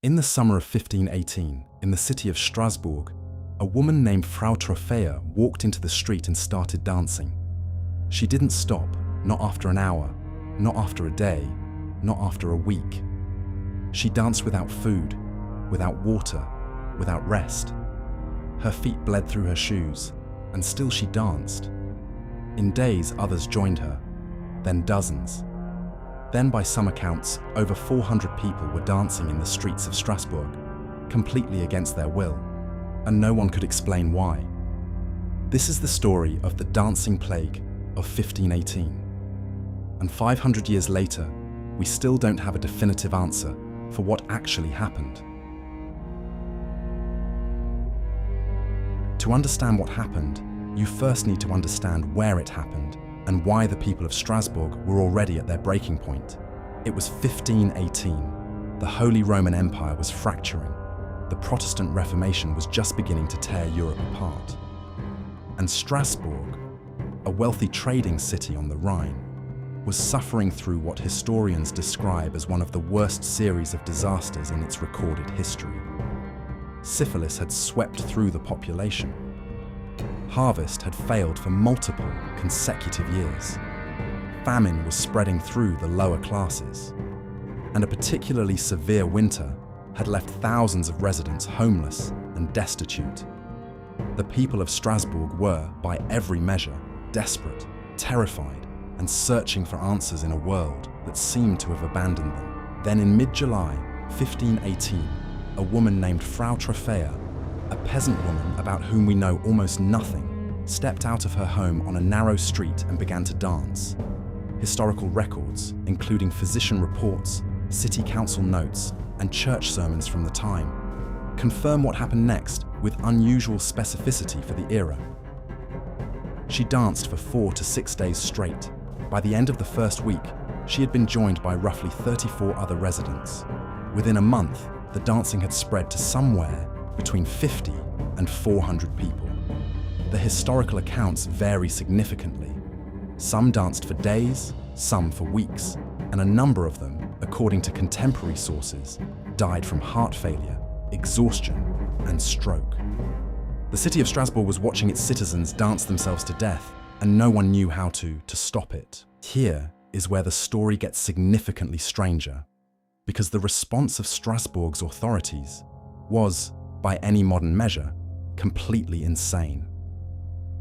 In the summer of 1518, in the city of Strasbourg, a woman named Frau Trophäa walked into the street and started dancing. She didn't stop, not after an hour, not after a day, not after a week. She danced without food, without water, without rest. Her feet bled through her shoes, and still she danced. In days, others joined her, then dozens. Then, by some accounts, over 400 people were dancing in the streets of Strasbourg, completely against their will, and no one could explain why. This is the story of the dancing plague of 1518. And 500 years later, we still don't have a definitive answer for what actually happened. To understand what happened, you first need to understand where it happened and why the people of Strasbourg were already at their breaking point. It was 1518. The Holy Roman Empire was fracturing. The Protestant Reformation was just beginning to tear Europe apart. And Strasbourg, a wealthy trading city on the Rhine, was suffering through what historians describe as one of the worst series of disasters in its recorded history. Syphilis had swept through the population. Harvest had failed for multiple consecutive years. Famine was spreading through the lower classes. And a particularly severe winter had left thousands of residents homeless and destitute. The people of Strasbourg were, by every measure, desperate, terrified, and searching for answers in a world that seemed to have abandoned them. Then in mid-July 1518, a woman named Frau Trophäa, a peasant woman about whom we know almost nothing, stepped out of her home on a narrow street and began to dance. Historical records, including physician reports, city council notes, and church sermons from the time, confirm what happened next with unusual specificity for the era. She danced for 4 to 6 days straight. By the end of the first week, she had been joined by roughly 34 other residents. Within a month, the dancing had spread to somewhere between 50 and 400 people. The historical accounts vary significantly. Some danced for days, some for weeks, and a number of them, according to contemporary sources, died from heart failure, exhaustion, and stroke. The city of Strasbourg was watching its citizens dance themselves to death, and no one knew how to stop it. Here is where the story gets significantly stranger, because the response of Strasbourg's authorities was, by any modern measure, completely insane.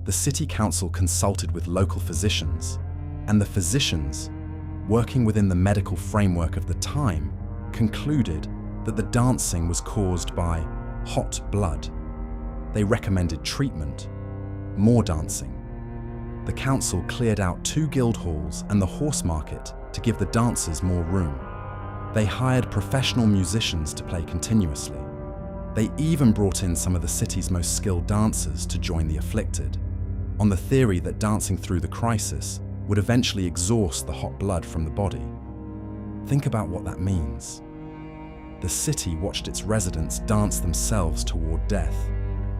The city council consulted with local physicians, and the physicians, working within the medical framework of the time, concluded that the dancing was caused by hot blood. They recommended treatment, more dancing. The council cleared out 2 guild halls and the horse market to give the dancers more room. They hired professional musicians to play continuously. They even brought in some of the city's most skilled dancers to join the afflicted, on the theory that dancing through the crisis would eventually exhaust the hot blood from the body. Think about what that means. The city watched its residents dance themselves toward death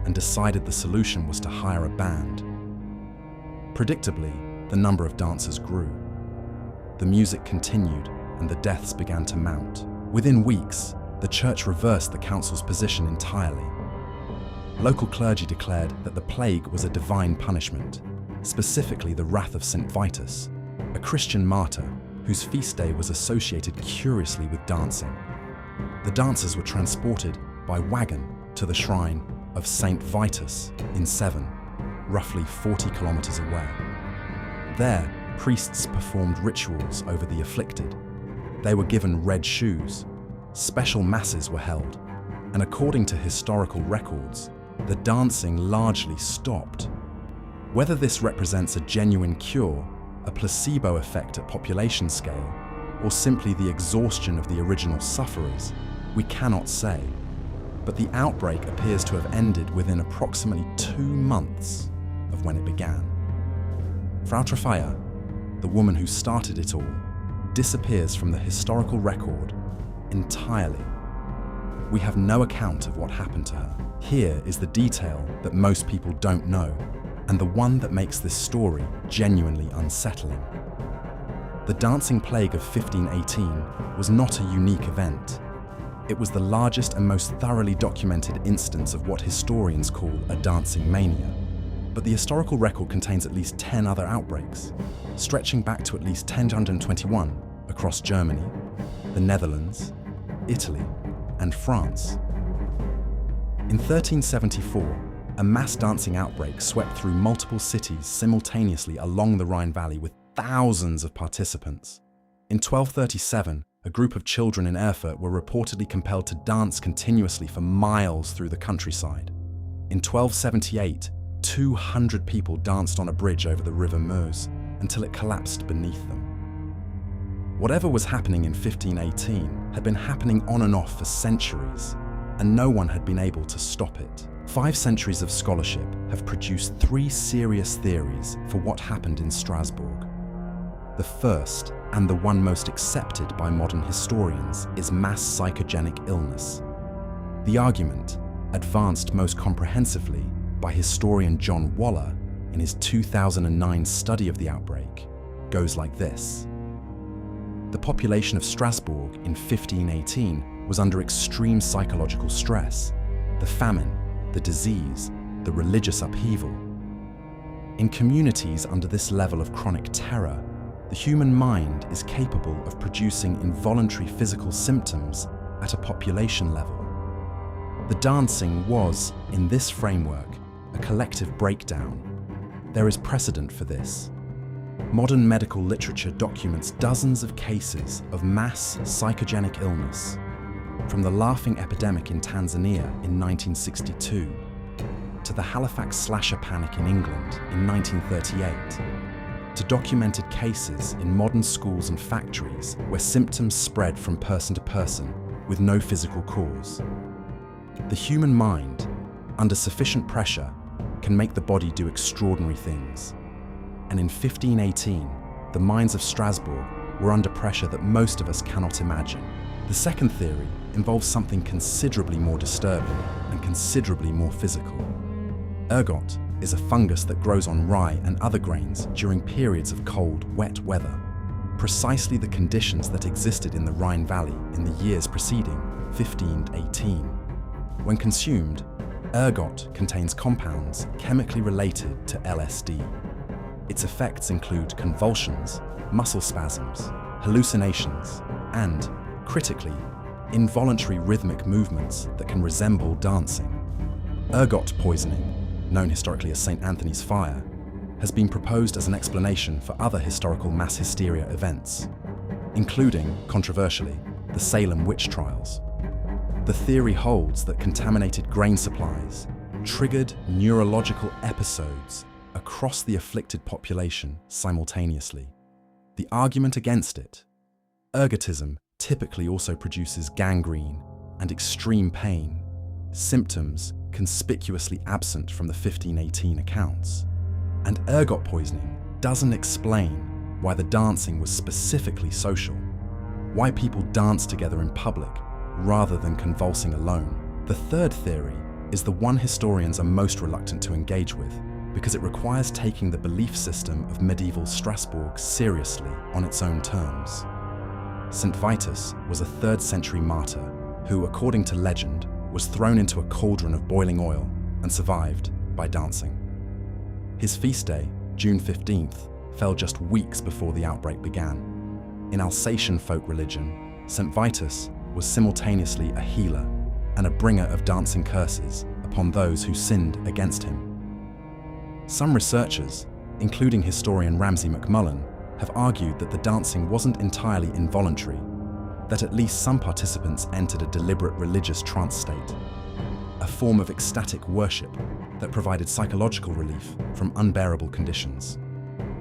and decided the solution was to hire a band. Predictably, the number of dancers grew. The music continued and the deaths began to mount. Within weeks, the church reversed the council's position entirely. Local clergy declared that the plague was a divine punishment, specifically the wrath of Saint Vitus, a Christian martyr whose feast day was associated curiously with dancing. The dancers were transported by wagon to the shrine of Saint Vitus in Severn, roughly 40 kilometers away. There, priests performed rituals over the afflicted. They were given red shoes. Special masses were held, and according to historical records, the dancing largely stopped. Whether this represents a genuine cure, a placebo effect at population scale, or simply the exhaustion of the original sufferers, we cannot say. But the outbreak appears to have ended within approximately 2 months of when it began. Frau Trophäa, the woman who started it all, disappears from the historical record entirely. We have no account of what happened to her. Here is the detail that most people don't know, and the one that makes this story genuinely unsettling. The dancing plague of 1518 was not a unique event. It was the largest and most thoroughly documented instance of what historians call a dancing mania. But the historical record contains at least 10 other outbreaks, stretching back to at least 1021 across Germany, the Netherlands, Italy, and France. In 1374, a mass dancing outbreak swept through multiple cities simultaneously along the Rhine Valley with thousands of participants. In 1237, a group of children in Erfurt were reportedly compelled to dance continuously for miles through the countryside. In 1278, 200 people danced on a bridge over the River Meuse until it collapsed beneath them. Whatever was happening in 1518 had been happening on and off for centuries, and no one had been able to stop it. 5 centuries of scholarship have produced 3 serious theories for what happened in Strasbourg. The first, and the one most accepted by modern historians, is mass psychogenic illness. The argument, advanced most comprehensively by historian John Waller in his 2009 study of the outbreak, goes like this. The population of Strasbourg in 1518 was under extreme psychological stress, the famine, the disease, the religious upheaval. In communities under this level of chronic terror, the human mind is capable of producing involuntary physical symptoms at a population level. The dancing was, in this framework, a collective breakdown. There is precedent for this. Modern medical literature documents dozens of cases of mass psychogenic illness, from the laughing epidemic in Tanzania in 1962 to the Halifax slasher panic in England in 1938, to documented cases in modern schools and factories where symptoms spread from person to person with no physical cause. The human mind, under sufficient pressure, can make the body do extraordinary things. And in 1518, the minds of Strasbourg were under pressure that most of us cannot imagine. The second theory involves something considerably more disturbing and considerably more physical. Ergot is a fungus that grows on rye and other grains during periods of cold, wet weather, precisely the conditions that existed in the Rhine Valley in the years preceding 1518. When consumed, ergot contains compounds chemically related to LSD. Its effects include convulsions, muscle spasms, hallucinations, and, critically, involuntary rhythmic movements that can resemble dancing. Ergot poisoning, known historically as St. Anthony's fire, has been proposed as an explanation for other historical mass hysteria events, including, controversially, the Salem witch trials. The theory holds that contaminated grain supplies triggered neurological episodes across the afflicted population simultaneously. The argument against it: ergotism typically also produces gangrene and extreme pain, symptoms conspicuously absent from the 1518 accounts. And ergot poisoning doesn't explain why the dancing was specifically social, why people danced together in public rather than convulsing alone. The third theory is the one historians are most reluctant to engage with, because it requires taking the belief system of medieval Strasbourg seriously on its own terms. Saint Vitus was a 3rd century martyr who, according to legend, was thrown into a cauldron of boiling oil and survived by dancing. His feast day, June 15th, fell just weeks before the outbreak began. In Alsatian folk religion, Saint Vitus was simultaneously a healer and a bringer of dancing curses upon those who sinned against him. Some researchers, including historian Ramsay MacMullen, have argued that the dancing wasn't entirely involuntary, that at least some participants entered a deliberate religious trance state, a form of ecstatic worship that provided psychological relief from unbearable conditions,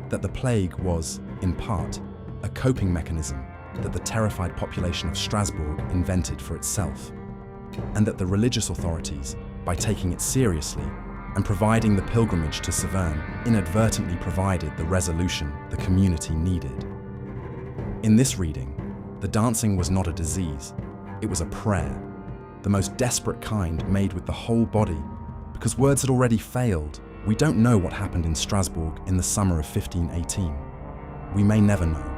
that the plague was, in part, a coping mechanism that the terrified population of Strasbourg invented for itself, and that the religious authorities, by taking it seriously and providing the pilgrimage to Saverne, inadvertently provided the resolution the community needed. In this reading, the dancing was not a disease, it was a prayer, the most desperate kind made with the whole body, because words had already failed. We don't know what happened in Strasbourg in the summer of 1518. We may never know.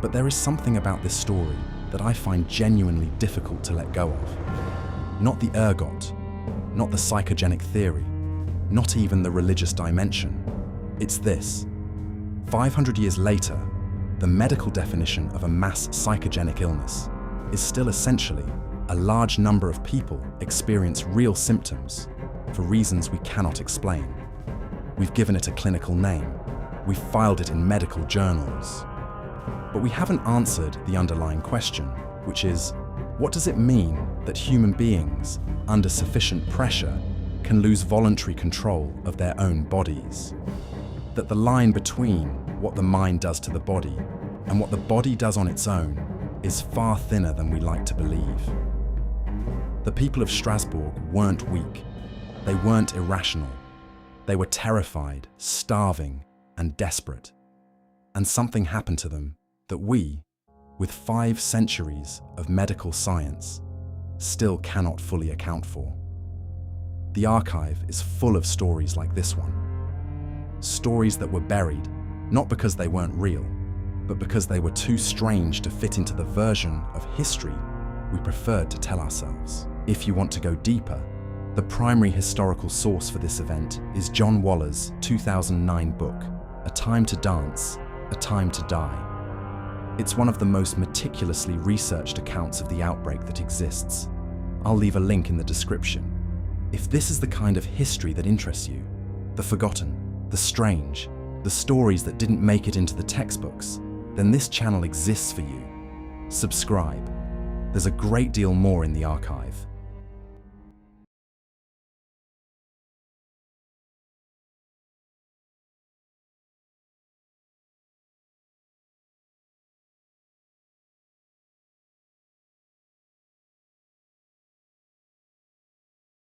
But there is something about this story that I find genuinely difficult to let go of. Not the ergot, not the psychogenic theory, not even the religious dimension. It's this. 500 years later, the medical definition of a mass psychogenic illness is still essentially a large number of people experience real symptoms for reasons we cannot explain. We've given it a clinical name. We've filed it in medical journals. But we haven't answered the underlying question, which is, what does it mean that human beings, under sufficient pressure, can lose voluntary control of their own bodies? That the line between what the mind does to the body and what the body does on its own is far thinner than we like to believe. The people of Strasbourg weren't weak. They weren't irrational. They were terrified, starving, and desperate. And something happened to them that we, with 5 centuries of medical science, still cannot fully account for. The archive is full of stories like this one. Stories that were buried, not because they weren't real, but because they were too strange to fit into the version of history we preferred to tell ourselves. If you want to go deeper, the primary historical source for this event is John Waller's 2009 book, A Time to Dance, A Time to Die. It's one of the most meticulously researched accounts of the outbreak that exists. I'll leave a link in the description. If this is the kind of history that interests you, the forgotten, the strange, the stories that didn't make it into the textbooks, then this channel exists for you. Subscribe. There's a great deal more in the archive.